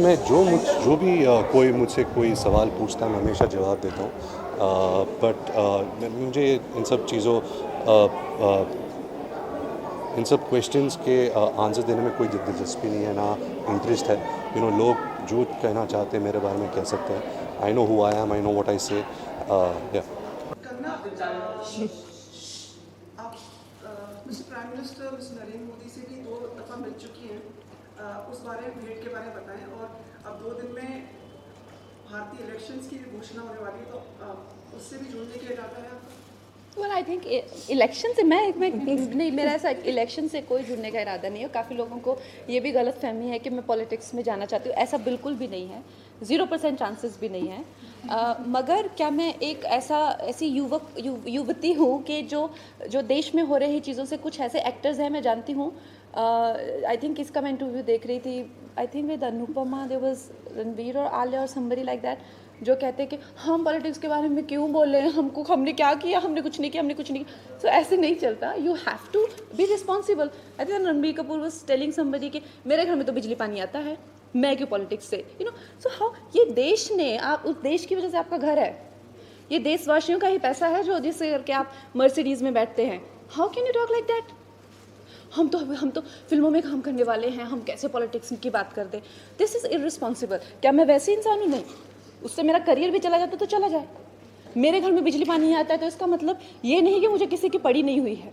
मैं जो भी कोई मुझसे कोई सवाल पूछता है मैं हमेशा जवाब देता हूँ, बट मुझे इन सब चीज़ों इन सब क्वेश्चंस के आंसर देने में कोई दिलचस्पी नहीं है, ना इंटरेस्ट है। लोग जो कहना चाहते हैं मेरे बारे में कह सकते हैं। I know who I am, I know what I से। या कंगना, आप mister prime minister mister Narendra Modi से भी 2 दफ़ा मिल चुकी हैं। उस बारे में भेंट के बारे में बताएं, और अब 2 दिन में भारतीय इलेक्शंस की भी घोषणा होने वाली है, तो उससे भी जुड़ने के इरादा है आपका? वेल आई थिंक इलेक्शन से मैं नहीं, मेरा ऐसा इलेक्शन से कोई जुड़ने का इरादा नहीं है। काफ़ी लोगों को ये भी गलत फहमी है कि मैं पॉलिटिक्स में जाना चाहती हूँ। ऐसा बिल्कुल भी नहीं है, 0% चांसेस भी नहीं है। मगर क्या मैं एक ऐसी युवती हूँ कि जो देश में हो रही चीज़ों से कुछ ऐसे एक्टर्स हैं, मैं जानती हूँ। आई थिंक इसका मैं इंटरव्यू देख रही थी, I think with Anupama, there was Ranveer और आलिया और समबडी लाइक दैट, जो कहते हैं कि हम पॉलिटिक्स के बारे में क्यों बोले, हमने क्या किया, हमने कुछ नहीं किया। सो ऐसे नहीं चलता। You have to be responsible. I think Ranbir Kapoor was telling somebody कि मेरे घर में तो बिजली पानी आता है, मैं क्यों पॉलिटिक्स से, सो हाउ, ये देश ने, आप उस देश की वजह से आपका घर है, ये देशवासियों का ही पैसा है जो जिससे करके आप मर्सिडीज में बैठते हैं। How can you talk like that? हम तो फिल्मों में काम करने वाले हैं, हम कैसे पॉलिटिक्स की बात कर दें? This is irresponsible. क्या मैं वैसे इंसान हूँ? नहीं। उससे मेरा करियर भी चला जाता तो चला जाए। मेरे घर में बिजली पानी नहीं आता है तो इसका मतलब ये नहीं कि मुझे किसी की पड़ी नहीं हुई है।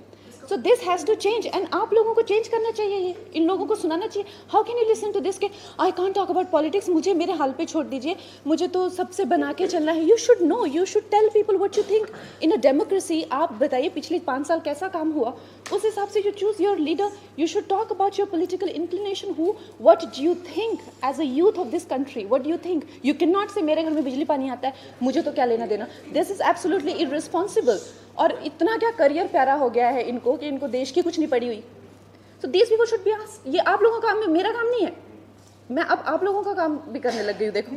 So this has to change, and आप लोगों को चेंज करना चाहिए, ये इन लोगों को सुनाना चाहिए। How can you listen to this के I can't talk about politics, मुझे मेरे हाल पे छोड़ दीजिए, मुझे तो सबसे बना के चलना है। You should know, you should tell people what you think in a democracy. आप बताइए पिछले 5 साल कैसा काम हुआ, उस हिसाब से you choose your leader. You should talk about your political inclination, who what do you think as a youth of this country, what do you think. You can not say मेरे घर में बिजली पानी आता है, मुझे तो क्या लेना देना। This is absolutely irresponsible. और इतना क्या करियर प्यारा हो गया है इनको कि इनको देश की कुछ नहीं पड़ी हुई। So these people should be asked. ये आप लोगों का काम है, मेरा काम नहीं है। मैं अब आप लोगों का काम भी करने लग गई हूँ, देखो।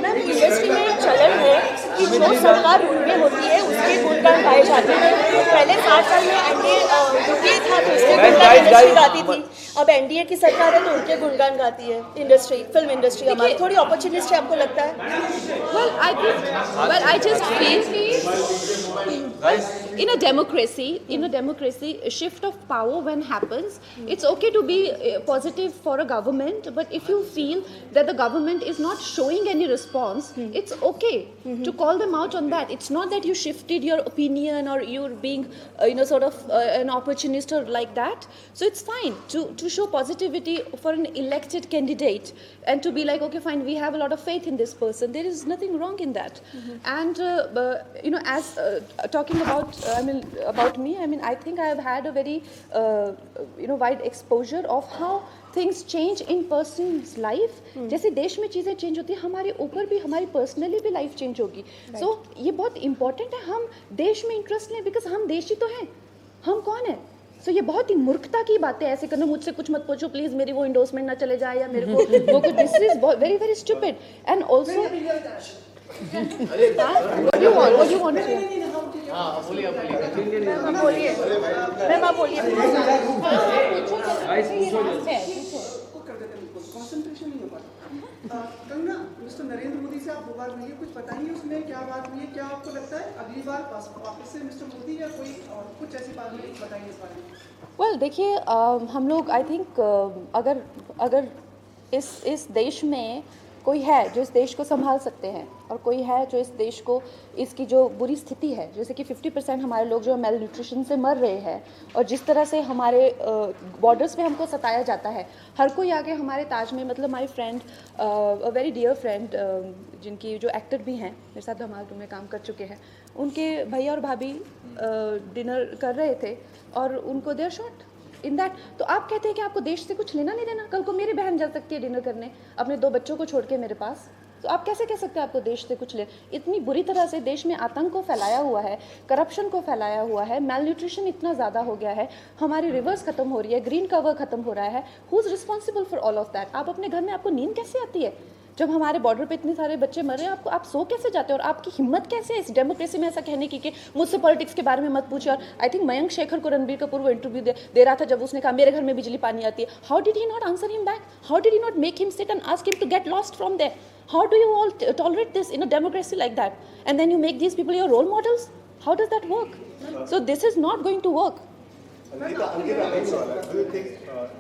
मैम, इंडस्ट्री में एक चलन है कि जो सरकार रूल में होती है उसके गुणगान गाए जाते हैं। पहले 60 साल में एनडीए यूपीए था तो उसके गुणगान इंडस्ट्री गाती थी, अब एनडीए की सरकार है तो उनके गुणगान गाती है इंडस्ट्री, फिल्म इंडस्ट्री। हमारी थोड़ी अपॉर्चुनिस्ट है, आपको लगता है? Well, I just feel in a democracy, a shift of power when happens, it's okay to be positive for a government, but if you feel that the government is not showing any response, it's okay to call them out on that. It's not that you shifted your opinion or you're being sort of an opportunist or like that. So it's fine to show positivity for an elected candidate and to be like, okay fine, we have a lot of faith in this person. There is nothing wrong in that. And as talking about me, I think I have had a very wide exposure of how things change in person's life. जैसे देश में चीज़ें change होती है, हमारे ऊपर भी, हमारी पर्सनली भी लाइफ चेंज होगी। सो ये बहुत इंपॉर्टेंट है, हम देश में इंटरेस्ट लें, बिकॉज हम देशी तो हैं। हम कौन है? सो ये बहुत ही मूर्खता की बातें ऐसे करना, मुझसे कुछ मत पूछो प्लीज, मेरी वो इंडोर्समेंट ना चले जाए या मेरे को वो कुछ, this is very very stupid. And also what do you want to concentration नहीं हो पाता। कंगना, मिस्टर नरेंद्र मोदी से आप 2 बार मिली, कुछ बताइए उसमें क्या बात हुई है, क्या आपको लगता है अगली बार वापस से मिस्टर मोदी या कोई और कुछ ऐसी बात हुई, बताइए इस बारे में। वेल देखिए, हम लोग आई थिंक अगर इस देश में कोई है जो इस देश को संभाल सकते हैं और कोई है जो इस देश को, इसकी जो बुरी स्थिति है, जैसे कि 50% हमारे लोग जो मेल न्यूट्रिशन से मर रहे हैं और जिस तरह से हमारे बॉर्डर्स पे हमको सताया जाता है, हर कोई आके हमारे ताज में, मतलब हमारी friend, a very dear friend, जिनकी जो एक्टर भी हैं, मेरे साथ धमाल में काम कर चुके हैं, उनके भैया और भाभी डिनर कर रहे थे और उनको देयर शॉट इन दैट। तो आप कहते हैं कि आपको देश से कुछ लेना नहीं देना? कल को मेरी बहन जा सकती है डिनर करने अपने 2 बच्चों को छोड़ के मेरे पास, तो आप कैसे कह सकते हैं आपको देश से कुछ ले? इतनी बुरी तरह से देश में आतंक को फैलाया हुआ है, करप्शन को फैलाया हुआ है, मेल न्यूट्रिशन इतना ज़्यादा हो गया है, हमारी रिवर्स खत्म हो रही है, ग्रीन कवर खत्म हो रहा है। Who is responsible for all of that? आप अपने घर में, आपको नींद कैसे आती है? जब हमारे बॉर्डर पे इतने सारे बच्चे मर रहे हैं, आपको आप सो कैसे जाते हो? और आपकी हिम्मत कैसे है इस डेमोक्रेसी में ऐसा कहने की कि मुझसे पॉलिटिक्स के बारे में मत पूछिए? और आई थिंक मयंक शेखर को रणबीर कपूर वो इंटरव्यू दे रहा था, जब उसने कहा मेरे घर में बिजली पानी आती है, how did he not answer him back? How did he not make him sit and ask him to get lost from there? How do you all tolerate this in a democracy like that? And then you make these people your role models? How does that work? So this is not going to work. Ankita, do you think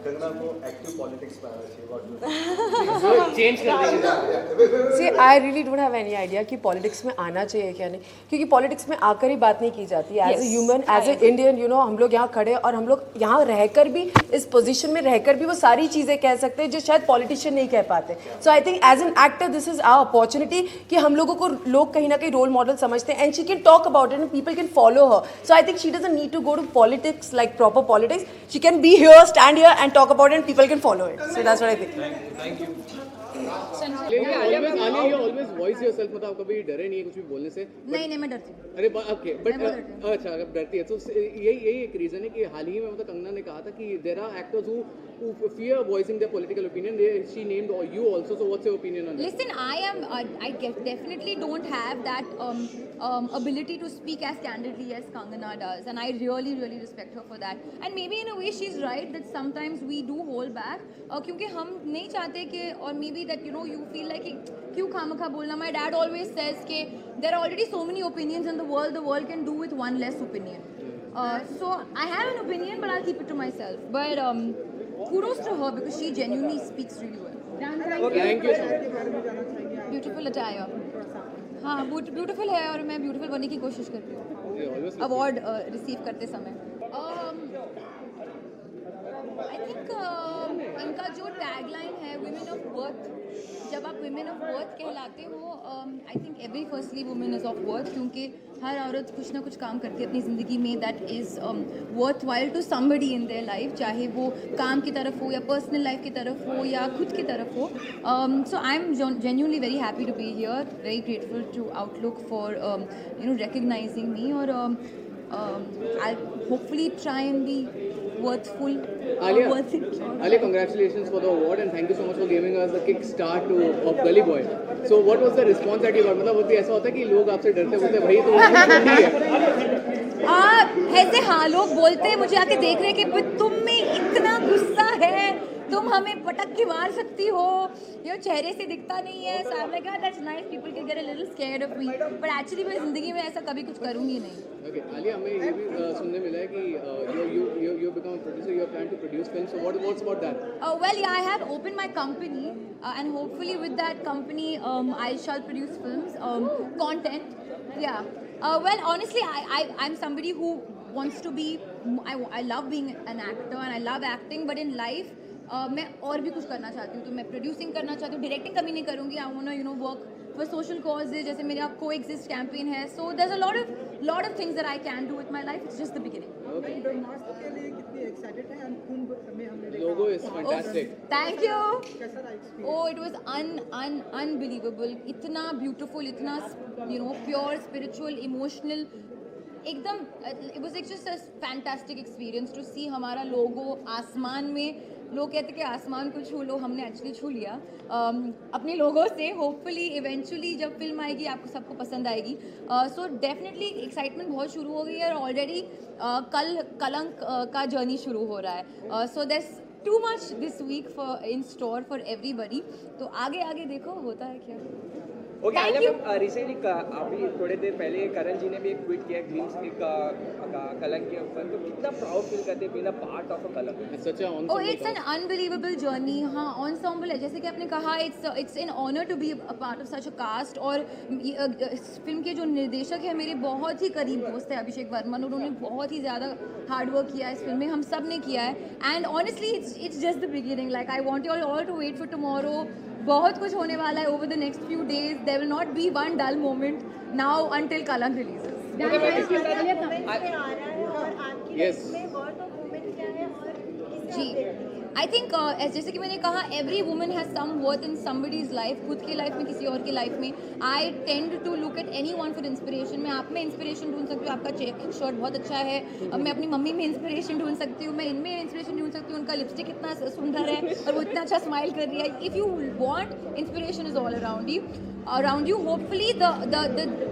Kangana को active politics में आना चाहिए? What do you think? Change कर देंगे। See, I really don't have any idea कि politics में आना चाहिए क्या नहीं, क्योंकि पॉलिटिक्स में आकर ही बात नहीं की जाती। As a human, as a Indian, you know, हम लोग यहाँ खड़े और हम लोग यहाँ रहकर भी, इस पोजीशन में रहकर भी वो सारी चीज़ें कह सकते हैं जो शायद पॉलिटिशियन नहीं कह पाते। So I think as an actor this is our opportunity कि हम लोगों को लोग कहीं ना कहीं रोल मॉडल समझते हैं, and she can talk about it and people can follow her. So I think she doesn't need to go to politics like proper politics. She can be here, stand here and talk about it and people can follow it. So that's what I think. Thank you. always voice yourself, मतलब कभी डरे नहीं है कुछ भी बोलने से? नहीं मैं डरती हूँ। अरे ओके, बट अच्छा, अगर डरती है तो यही एक रीजन है कि हाल ही में मतलब कंगना ने कहा था कि there are actors who fear voicing their political opinion. She named you also. So what's your opinion on that? Listen, I definitely don't have that ability to speak as candidly as Kangana does, and I really respect her for that. And maybe in a way she's right that sometimes we do hold back, क्योंकि हम नहीं चाहते कि, or maybe that you feel like क्यों खामखा बोलना. My dad always says कि there are already so many opinions in the world can do with one less opinion. So I have an opinion, but I'll keep it to myself. But kudos to her because she genuinely speaks really well. Thank you so much. Beautiful attire. हाँ, beautiful है और मैं beautiful बनने की कोशिश करती हूँ award receive करते समय. आई थिंक इनका जो टैगलाइन है विमेन ऑफ वर्थ, जब आप विमेन ऑफ वर्थ कहलाते हो, I think every firstly women is of worth, क्योंकि हर औरत कुछ ना कुछ काम करती है अपनी ज़िंदगी में that is worthwhile to somebody in their life, चाहे वो काम की तरफ हो या पर्सनल लाइफ की तरफ हो या खुद की तरफ हो. So I am genuinely very happy to be here, very grateful to Outlook for recognizing me, or I'll hopefully try and be worthful. Alia, congratulations for the award and thank you so much for giving us the kick start of Gully Boy. So what was the response that you got? मतलब होती ऐसा होता है कि लोग आपसे डरते बोलते भाई तो ठीक है. ऐसे हाँ लोग बोलते हैं, मुझे आके देख रहे हैं कि तुम में इतना गुस्सा है, तुम हमें पटक के मार सकती हो, ये चेहरे से दिखता नहीं है. So I'm like, that's nice. People can get a little scared of me, but actually मैं ज़िंदगी में ऐसा कभी कुछ करूँगी नहीं. Okay, Alia, हमें ये भी सुनने मिला है कि you become a producer, you are planning to produce films. So what's about that? Well, yeah, I have opened my company, and hopefully with that company, I shall produce films, content. Yeah. Well, honestly, I'm somebody who wants to be. I love being an actor and I love acting, but in life. मैं और भी कुछ करना चाहती हूँ, तो मैं producing करना चाहती हूँ, डायरेक्टिंग कभी नहीं करूँगी. I want work for social causes, जैसे मेरा कोएग्जिस्ट कैंपेन है. So there is a lot of things that I can do with my life. It's just the beginning. Brahmastra के लिए कितनी एक्साइटेड है, एंड कुंभ में हमने देखा. Logo is fantastic. Thank you. कैसा रहा experience? Oh, it was unbelievable. इतना ब्यूटीफुल, इतना प्योर, स्पिरिचुअल, इमोशनल, एकदम. It was like just a fantastic experience to see हमारा लोगो आसमान में. लोग कहते कि आसमान को छू लो, हमने एक्चुअली छू लिया अपने लोगों से. होपफुली इवेंचुअली जब फिल्म आएगी आपको सबको पसंद आएगी. सो डेफिनेटली एक्साइटमेंट बहुत शुरू हो गई है, और ऑलरेडी कल कलंक का जर्नी शुरू हो रहा है. So there is too much this week for in store for everybody. तो आगे देखो होता है क्या. ओके, आलिया मैम, रिसेंटली अभी थोड़ी देर पहले करण जी ने भी एक ट्वीट किया ग्रीन स्क्रीन का कलंक के ऊपर, तो कितना प्राउड फील करते हैं being a part of a कलंक. Oh, it's an unbelievable journey. हाँ, ensemble है, जैसे कि आपने कहा, it's an honor to be a part of such a cast. और फिल्म के जो निर्देशक है मेरे बहुत ही करीब दोस्त है अभिषेक वर्मन, उन्होंने बहुत ही ज़्यादा हार्ड वर्क किया है इस फिल्म में, हम सब ने किया है. And honestly it's just the beginning. Like I want you all to wait for tomorrow. बहुत कुछ होने वाला है over the next few days. There will not be one dull moment now until Kalank releases. Yes. जी, I think जैसे कि मैंने कहा, every woman has some worth in somebody's life, खुद की लाइफ में, किसी और की लाइफ में. I tend to look at any one for inspiration. मैं आप में इंस्पिरेशन ढूंढ सकती हूँ, आपका चेक शर्ट बहुत अच्छा है. अब मैं अपनी मम्मी में इंस्पिरेशन ढूंढ सकती हूँ, मैं इनमें इंस्पिरेशन ढूंढ सकती हूँ, उनका लिपस्टिक इतना सुंदर है और वो इतना अच्छा स्माइल कर रही है. If you want, inspiration is all around you. Hopefully the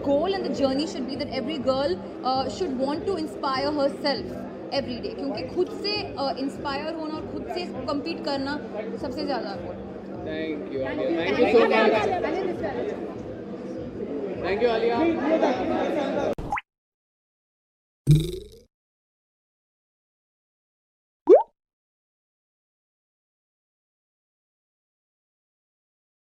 goal and the journey should be that every girl should want to inspire herself every day, क्योंकि खुद से इंस्पायर होना और खुद से compete करना सबसे ज़्यादा Thank you, Alia. Thank you so much. Thank you, Alia.